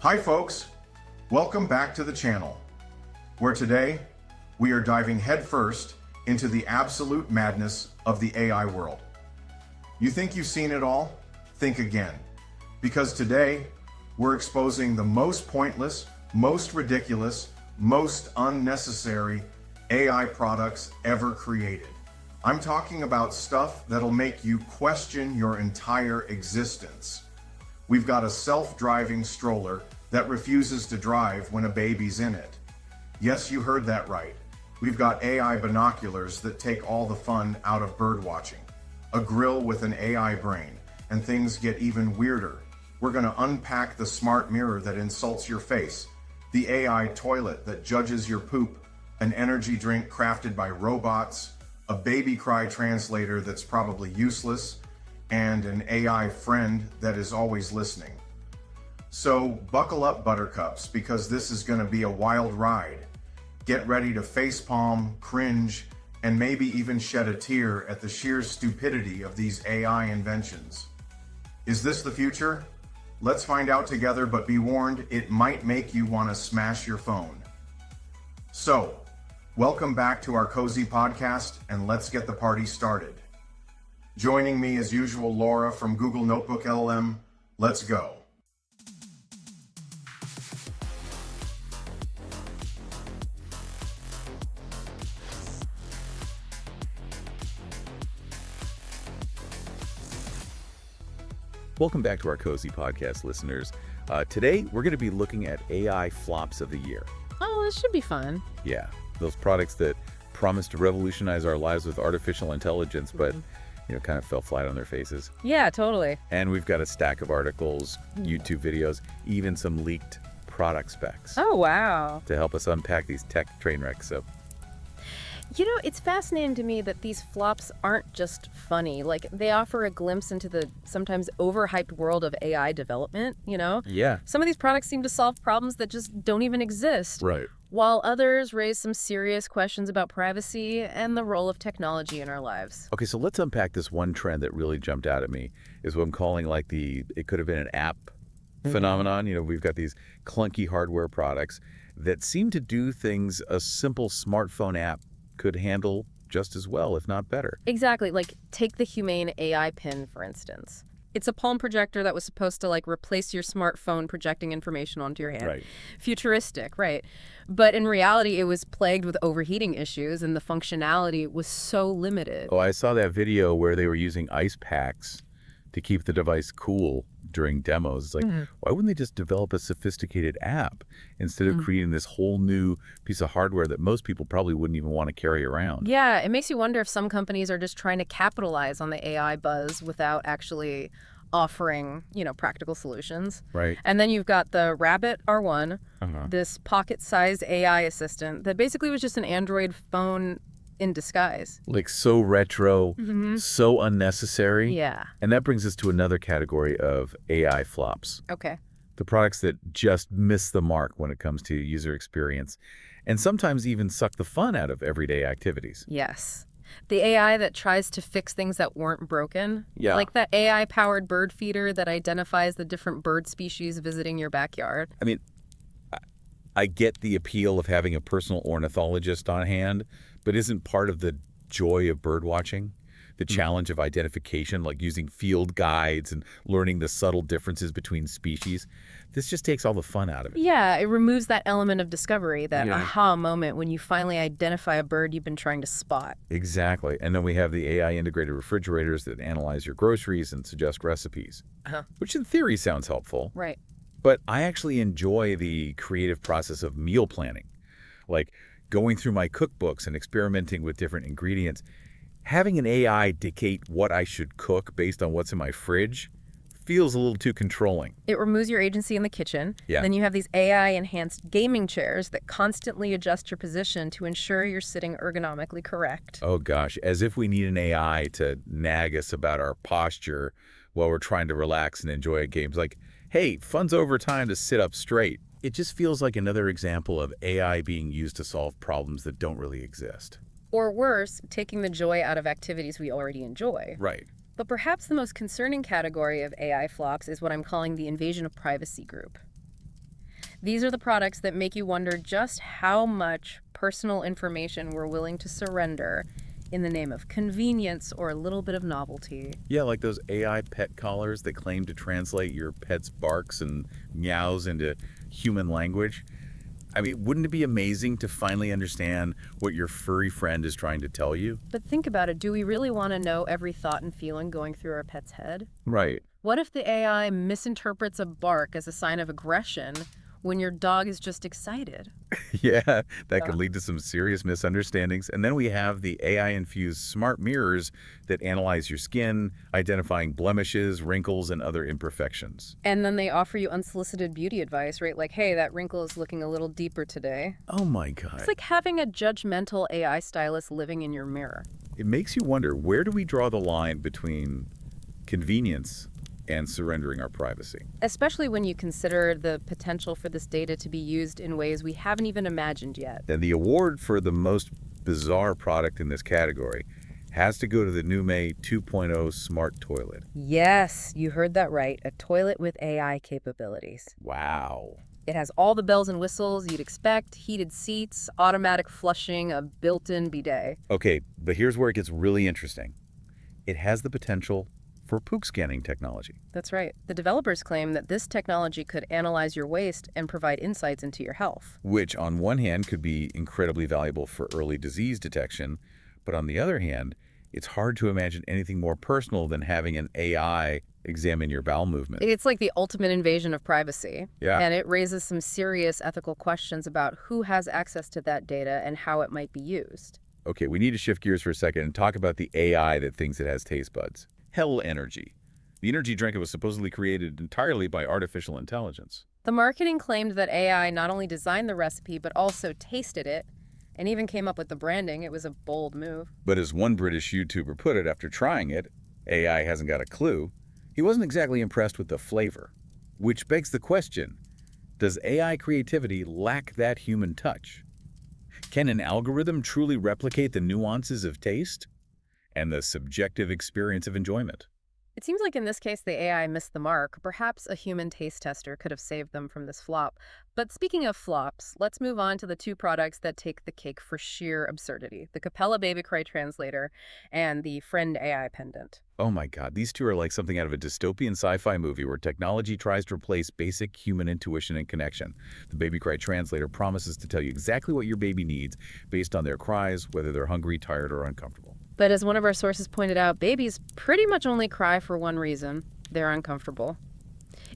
Hi folks, welcome back to the channel, where today we are diving headfirst into the absolute madness of the AI world. You think you've seen it all? Think again, because today we're exposing the most pointless, most ridiculous, most unnecessary AI products ever created. I'm talking about stuff that'll make you question your entire existence. We've got a self-driving stroller that refuses to drive when a baby's in it. Yes, you heard that right. We've got AI binoculars that take all the fun out of bird watching, a grill with an AI brain, and things get even weirder. We're gonna unpack the smart mirror that insults your face, the AI toilet that judges your poop, an energy drink crafted by robots, a baby cry translator that's probably useless, and an AI friend that is always listening. So buckle up, buttercups, because this is going to be a wild ride. Get ready to facepalm, cringe, and maybe even shed a tear at the sheer stupidity of these AI inventions. Is this the future? Let's find out together, but be warned, it might make you want to smash your phone. So, welcome back to our cozy podcast, and let's get the party started. Joining me as usual, Laura from Google Notebook LLM. Let's go. Welcome back to our cozy podcast, listeners. Today, we're going to be looking at AI flops of the year. Oh, this should be fun. Yeah, those products that promise to revolutionize our lives with artificial intelligence, but kind of fell flat on their faces. Yeah, totally. And we've got a stack of articles, YouTube videos, even some leaked product specs. Oh, wow. To help us unpack these tech train wrecks. So, it's fascinating to me that these flops aren't just funny. Like, they offer a glimpse into the sometimes overhyped world of AI development, Yeah. Some of these products seem to solve problems that just don't even exist. Right. While others raise some serious questions about privacy and the role of technology in our lives. Okay, so let's unpack this one trend that really jumped out at me, is what I'm calling like it could have been an app phenomenon. We've got these clunky hardware products that seem to do things a simple smartphone app could handle just as well, if not better. Exactly. Like, take the Humane AI pin, for instance. It's a palm projector that was supposed to, replace your smartphone projecting information onto your hand. Right. Futuristic, right. But in reality, it was plagued with overheating issues, and the functionality was so limited. Oh, I saw that video where they were using ice packs to keep the device cool during demos. It's like, why wouldn't they just develop a sophisticated app instead of creating this whole new piece of hardware that most people probably wouldn't even want to carry around? Yeah, it makes you wonder if some companies are just trying to capitalize on the AI buzz without actually offering, practical solutions. Right. And then you've got the Rabbit R1, this pocket-sized AI assistant that basically was just an Android phone in disguise. Like so retro, so unnecessary. Yeah. And that brings us to another category of AI flops. Okay. The products that just miss the mark when it comes to user experience and sometimes even suck the fun out of everyday activities. Yes. The AI that tries to fix things that weren't broken. Yeah. Like that AI-powered bird feeder that identifies the different bird species visiting your backyard. I mean, I get the appeal of having a personal ornithologist on hand, but isn't part of the joy of bird watching the challenge of identification, like using field guides and learning the subtle differences between species? This just takes all the fun out of it. Yeah, it removes that element of discovery, that aha moment when you finally identify a bird you've been trying to spot. Exactly. And then we have the AI integrated refrigerators that analyze your groceries and suggest recipes, which in theory sounds helpful. Right. But I actually enjoy the creative process of meal planning, like going through my cookbooks and experimenting with different ingredients. Having an AI dictate what I should cook based on what's in my fridge feels a little too controlling. It removes your agency in the kitchen. Yeah. Then you have these AI-enhanced gaming chairs that constantly adjust your position to ensure you're sitting ergonomically correct. Oh gosh, as if we need an AI to nag us about our posture while we're trying to relax and enjoy games. Like, hey, fun's over, time to sit up straight. It just feels like another example of AI being used to solve problems that don't really exist. Or worse, taking the joy out of activities we already enjoy. Right. But perhaps the most concerning category of AI flops is what I'm calling the invasion of privacy group. These are the products that make you wonder just how much personal information we're willing to surrender in the name of convenience or a little bit of novelty. Yeah, like those AI pet collars that claim to translate your pet's barks and meows into human language. I mean, wouldn't it be amazing to finally understand what your furry friend is trying to tell you? But think about it, do we really want to know every thought and feeling going through our pet's head? Right. What if the AI misinterprets a bark as a sign of aggression when your dog is just excited? Yeah, that could lead to some serious misunderstandings. And then we have the AI-infused smart mirrors that analyze your skin, identifying blemishes, wrinkles, and other imperfections. And then they offer you unsolicited beauty advice, right? Like, hey, that wrinkle is looking a little deeper today. Oh my God. It's like having a judgmental AI stylist living in your mirror. It makes you wonder, where do we draw the line between convenience and surrendering our privacy? Especially when you consider the potential for this data to be used in ways we haven't even imagined yet. And the award for the most bizarre product in this category has to go to the Nume 2.0 smart toilet. Yes, you heard that right. A toilet with AI capabilities. Wow. It has all the bells and whistles you'd expect, heated seats, automatic flushing, a built-in bidet. Okay, but here's where it gets really interesting. It has the potential for poop scanning technology. That's right. The developers claim that this technology could analyze your waste and provide insights into your health. Which, on one hand, could be incredibly valuable for early disease detection, but on the other hand, it's hard to imagine anything more personal than having an AI examine your bowel movement. It's like the ultimate invasion of privacy. Yeah. And it raises some serious ethical questions about who has access to that data and how it might be used. Okay, we need to shift gears for a second and talk about the AI that thinks it has taste buds. Hell Energy. The energy drink was supposedly created entirely by artificial intelligence. The marketing claimed that AI not only designed the recipe, but also tasted it, and even came up with the branding. It was a bold move. But as one British YouTuber put it after trying it, AI hasn't got a clue. He wasn't exactly impressed with the flavor. Which begs the question, does AI creativity lack that human touch? Can an algorithm truly replicate the nuances of taste and the subjective experience of enjoyment? It seems like in this case the AI missed the mark. Perhaps a human taste tester could have saved them from this flop. But speaking of flops, let's move on to the two products that take the cake for sheer absurdity. The Capella Baby Cry Translator and the Friend AI Pendant. Oh my God, these two are like something out of a dystopian sci-fi movie where technology tries to replace basic human intuition and connection. The Baby Cry Translator promises to tell you exactly what your baby needs based on their cries, whether they're hungry, tired, or uncomfortable. But as one of our sources pointed out, babies pretty much only cry for one reason. They're uncomfortable.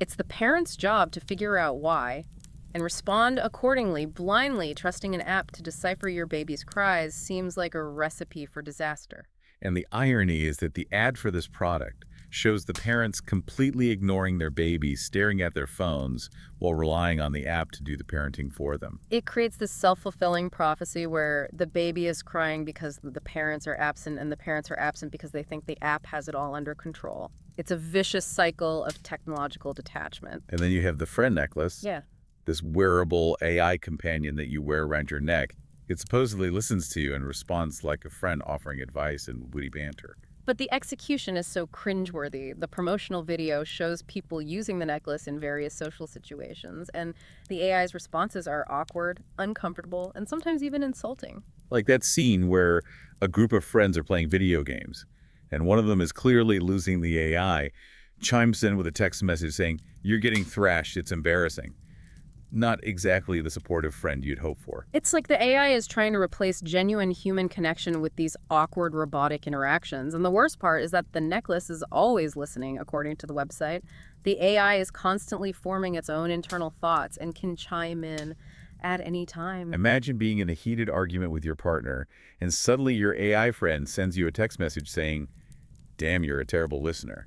It's the parent's job to figure out why and respond accordingly. Blindly trusting an app to decipher your baby's cries seems like a recipe for disaster. And the irony is that the ad for this product shows the parents completely ignoring their babies, staring at their phones while relying on the app to do the parenting for them. It creates this self-fulfilling prophecy where the baby is crying because the parents are absent and the parents are absent because they think the app has it all under control. It's a vicious cycle of technological detachment. And then you have the Friend necklace, Yeah. this wearable AI companion that you wear around your neck. It supposedly listens to you and responds like a friend offering advice and witty banter. But the execution is so cringeworthy. The promotional video shows people using the necklace in various social situations, and the AI's responses are awkward, uncomfortable, and sometimes even insulting. Like that scene where a group of friends are playing video games, and one of them is clearly losing the AI, chimes in with a text message saying, "You're getting thrashed, it's embarrassing." Not exactly the supportive friend you'd hope for. It's like the AI is trying to replace genuine human connection with these awkward robotic interactions. And the worst part is that the necklace is always listening, according to the website. The AI is constantly forming its own internal thoughts and can chime in at any time. Imagine being in a heated argument with your partner, and suddenly your AI friend sends you a text message saying, "Damn, you're a terrible listener."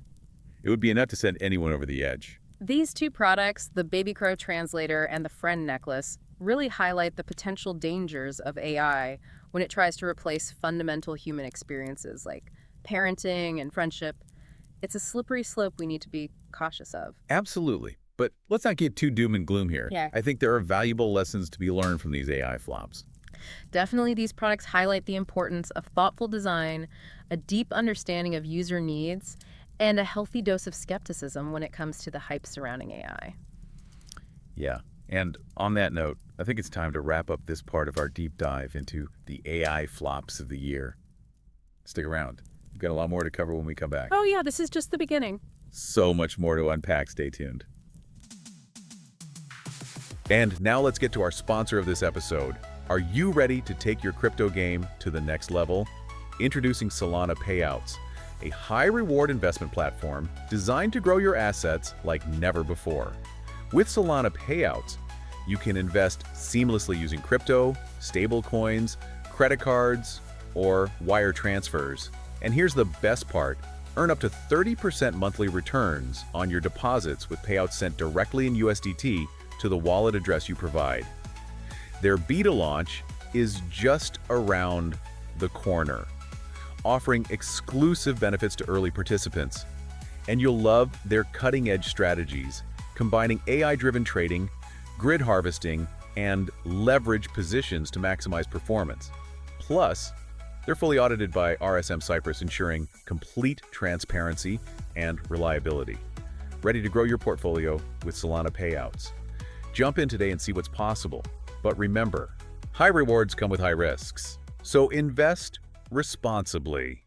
It would be enough to send anyone over the edge. These two products, the Baby Crow Translator and the Friend necklace, really highlight the potential dangers of AI when it tries to replace fundamental human experiences like parenting and friendship. It's a slippery slope we need to be cautious of. Absolutely. But let's not get too doom and gloom here. Yeah. I think there are valuable lessons to be learned from these AI flops. Definitely, these products highlight the importance of thoughtful design, a deep understanding of user needs, and a healthy dose of skepticism when it comes to the hype surrounding AI. Yeah. And on that note, I think it's time to wrap up this part of our deep dive into the AI flops of the year. Stick around. We've got a lot more to cover when we come back. Oh yeah, this is just the beginning. So much more to unpack. Stay tuned. And now let's get to our sponsor of this episode. Are you ready to take your crypto game to the next level? Introducing Solana Payouts, a high-reward investment platform designed to grow your assets like never before. With Solana Payouts, you can invest seamlessly using crypto, stablecoins, credit cards, or wire transfers. And here's the best part. Earn up to 30% monthly returns on your deposits with payouts sent directly in USDT to the wallet address you provide. Their beta launch is just around the corner, offering exclusive benefits to early participants. And you'll love their cutting-edge strategies, combining AI-driven trading, grid harvesting, and leverage positions to maximize performance. Plus, they're fully audited by RSM Cyprus, ensuring complete transparency and reliability. Ready to grow your portfolio with Solana Payouts. Jump in today and see what's possible. But remember, high rewards come with high risks. So invest responsibly.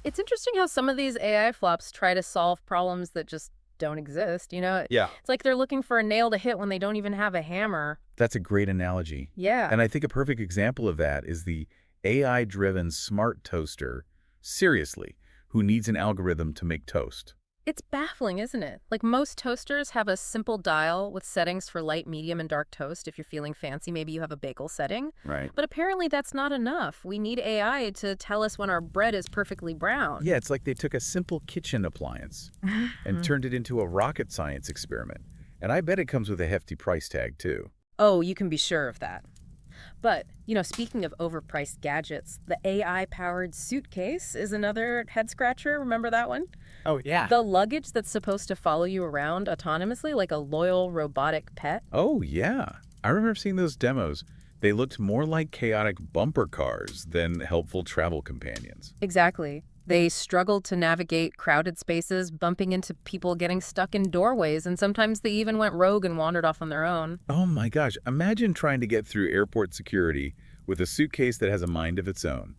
It's interesting how some of these AI flops try to solve problems that just don't exist, you know? Yeah. It's like they're looking for a nail to hit when they don't even have a hammer. That's a great analogy. Yeah. And I think a perfect example of that is the AI-driven smart toaster, seriously, who needs an algorithm to make toast. It's baffling, isn't it? Like most toasters have a simple dial with settings for light, medium, and dark toast. If you're feeling fancy, maybe you have a bagel setting. Right. But apparently that's not enough. We need AI to tell us when our bread is perfectly brown. Yeah, it's like they took a simple kitchen appliance and turned it into a rocket science experiment. And I bet it comes with a hefty price tag, too. Oh, you can be sure of that. But, you know, speaking of overpriced gadgets, the AI-powered suitcase is another head-scratcher. Remember that one? Oh, yeah. The luggage that's supposed to follow you around autonomously like a loyal robotic pet. Oh, yeah. I remember seeing those demos. They looked more like chaotic bumper cars than helpful travel companions. Exactly. They struggled to navigate crowded spaces, bumping into people getting stuck in doorways, and sometimes they even went rogue and wandered off on their own. Oh my gosh, imagine trying to get through airport security with a suitcase that has a mind of its own.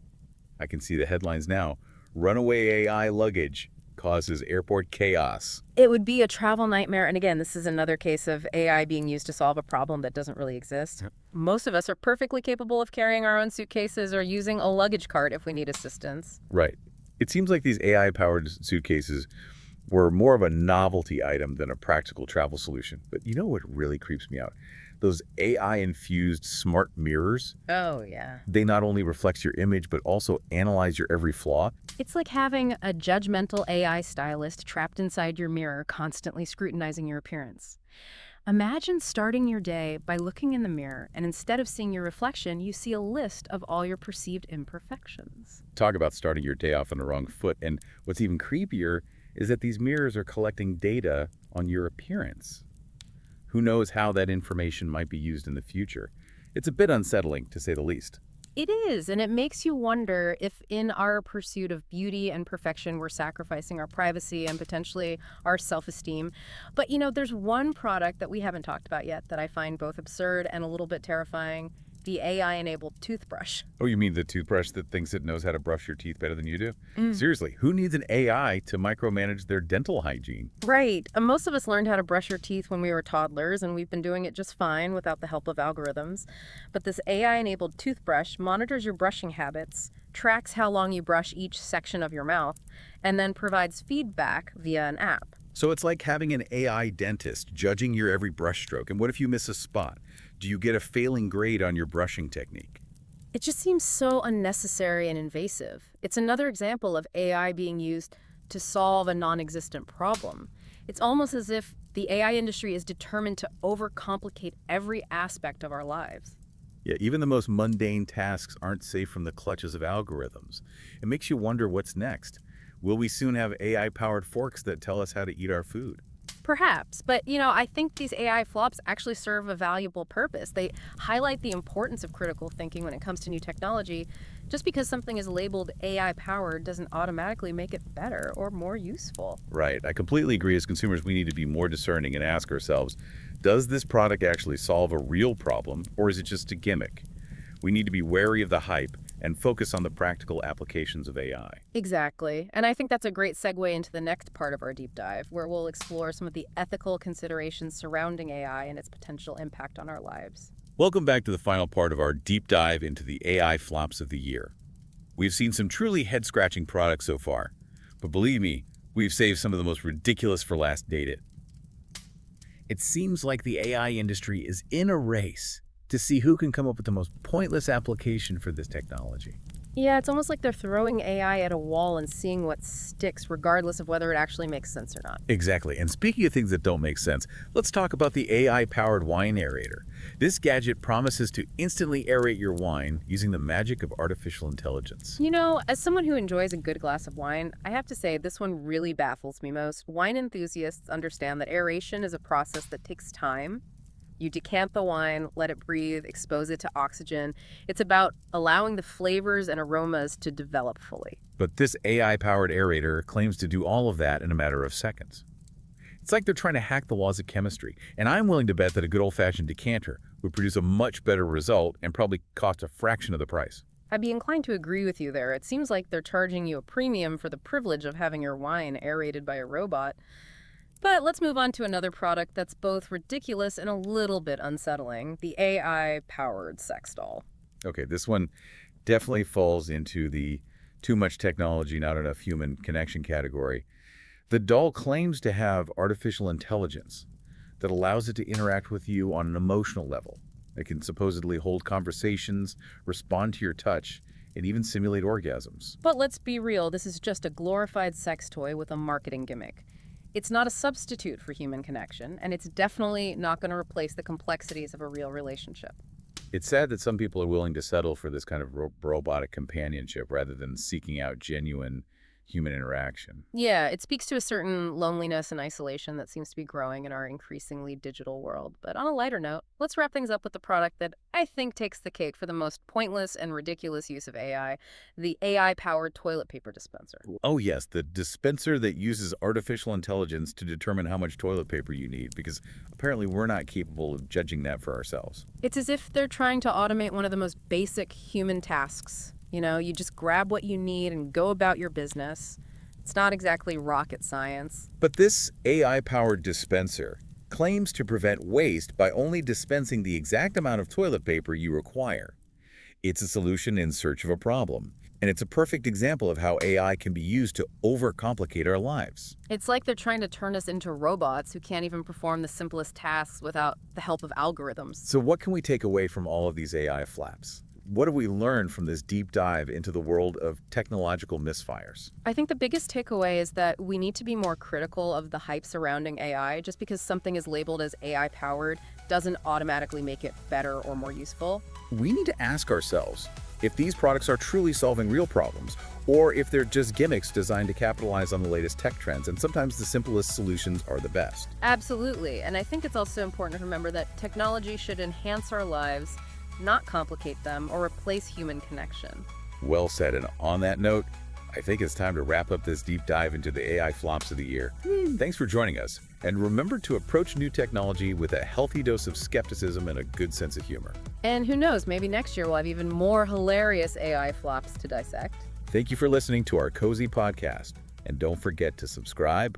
I can see the headlines now. Runaway AI luggage causes airport chaos. It would be a travel nightmare, and again, this is another case of AI being used to solve a problem that doesn't really exist. Yep. Most of us are perfectly capable of carrying our own suitcases or using a luggage cart if we need assistance. Right. It seems like these AI-powered suitcases were more of a novelty item than a practical travel solution. But you know what really creeps me out? Those AI-infused smart mirrors. Oh, yeah. They not only reflect your image, but also analyze your every flaw. It's like having a judgmental AI stylist trapped inside your mirror, constantly scrutinizing your appearance. Imagine starting your day by looking in the mirror, and instead of seeing your reflection, you see a list of all your perceived imperfections. Talk about starting your day off on the wrong foot. And what's even creepier is that these mirrors are collecting data on your appearance. Who knows how that information might be used in the future? It's a bit unsettling, to say the least. It is, and it makes you wonder if in our pursuit of beauty and perfection, we're sacrificing our privacy and potentially our self-esteem. But, you know, there's one product that we haven't talked about yet that I find both absurd and a little bit terrifying, the AI-enabled toothbrush. Oh, you mean the toothbrush that thinks it knows how to brush your teeth better than you do? Seriously, who needs an AI to micromanage their dental hygiene? Right. Most of us learned how to brush our teeth when we were toddlers, and we've been doing it just fine without the help of algorithms. But this AI-enabled toothbrush monitors your brushing habits, tracks how long you brush each section of your mouth, and then provides feedback via an app. So it's like having an AI dentist judging your every brush stroke. And what if you miss a spot? Do you get a failing grade on your brushing technique? It just seems so unnecessary and invasive. It's another example of AI being used to solve a non-existent problem. It's almost as if the AI industry is determined to overcomplicate every aspect of our lives. Yeah, even the most mundane tasks aren't safe from the clutches of algorithms. It makes you wonder what's next. Will we soon have AI-powered forks that tell us how to eat our food? Perhaps, but I think these AI flops actually serve a valuable purpose. They highlight the importance of critical thinking when it comes to new technology. Just because something is labeled AI powered doesn't automatically make it better or more useful. Right. I completely agree. As consumers, we need to be more discerning and ask ourselves, does this product actually solve a real problem, or is it just a gimmick? We need to be wary of the hype and focus on the practical applications of AI. Exactly. And I think that's a great segue into the next part of our deep dive, where we'll explore some of the ethical considerations surrounding AI and its potential impact on our lives. Welcome back to the final part of our deep dive into the AI flops of the year. We've seen some truly head-scratching products so far, but believe me, we've saved some of the most ridiculous for last dated. It seems like the AI industry is in a race to see who can come up with the most pointless application for this technology. Yeah, it's almost like they're throwing AI at a wall and seeing what sticks, regardless of whether it actually makes sense or not. Exactly. And speaking of things that don't make sense, let's talk about the AI-powered wine aerator. This gadget promises to instantly aerate your wine using the magic of artificial intelligence. As someone who enjoys a good glass of wine, I have to say this one really baffles me most. Wine enthusiasts understand that aeration is a process that takes time. You decant the wine, let it breathe, expose it to oxygen. It's about allowing the flavors and aromas to develop fully. But this AI-powered aerator claims to do all of that in a matter of seconds. It's like they're trying to hack the laws of chemistry, and I'm willing to bet that a good old-fashioned decanter would produce a much better result and probably cost a fraction of the price. I'd be inclined to agree with you there. It seems like they're charging you a premium for the privilege of having your wine aerated by a robot. But let's move on to another product that's both ridiculous and a little bit unsettling, the AI-powered sex doll. Okay, this one definitely falls into the too much technology, not enough human connection category. The doll claims to have artificial intelligence that allows it to interact with you on an emotional level. It can supposedly hold conversations, respond to your touch, and even simulate orgasms. But let's be real, this is just a glorified sex toy with a marketing gimmick. It's not a substitute for human connection, and it's definitely not going to replace the complexities of a real relationship. It's sad that some people are willing to settle for this kind of robotic companionship rather than seeking out genuine human interaction. Yeah, it speaks to a certain loneliness and isolation that seems to be growing in our increasingly digital world. But on a lighter note, let's wrap things up with the product that I think takes the cake for the most pointless and ridiculous use of AI, the AI-powered toilet paper dispenser. Oh yes, the dispenser that uses artificial intelligence to determine how much toilet paper you need, because apparently we're not capable of judging that for ourselves. It's as if they're trying to automate one of the most basic human tasks. You just grab what you need and go about your business. It's not exactly rocket science. But this AI-powered dispenser claims to prevent waste by only dispensing the exact amount of toilet paper you require. It's a solution in search of a problem, and it's a perfect example of how AI can be used to overcomplicate our lives. It's like they're trying to turn us into robots who can't even perform the simplest tasks without the help of algorithms. So what can we take away from all of these AI flaps? What have we learned from this deep dive into the world of technological misfires? I think the biggest takeaway is that we need to be more critical of the hype surrounding AI. Just because something is labeled as AI-powered doesn't automatically make it better or more useful. We need to ask ourselves if these products are truly solving real problems, or if they're just gimmicks designed to capitalize on the latest tech trends, and sometimes the simplest solutions are the best. Absolutely, and I think it's also important to remember that technology should enhance our lives, not complicate them or replace human connection. Well said, and on that note, I think it's time to wrap up this deep dive into the AI flops of the year. Thanks for joining us, and remember to approach new technology with a healthy dose of skepticism and a good sense of humor. And who knows, maybe next year we'll have even more hilarious AI flops to dissect. Thank you for listening to our cozy podcast, and don't forget to subscribe,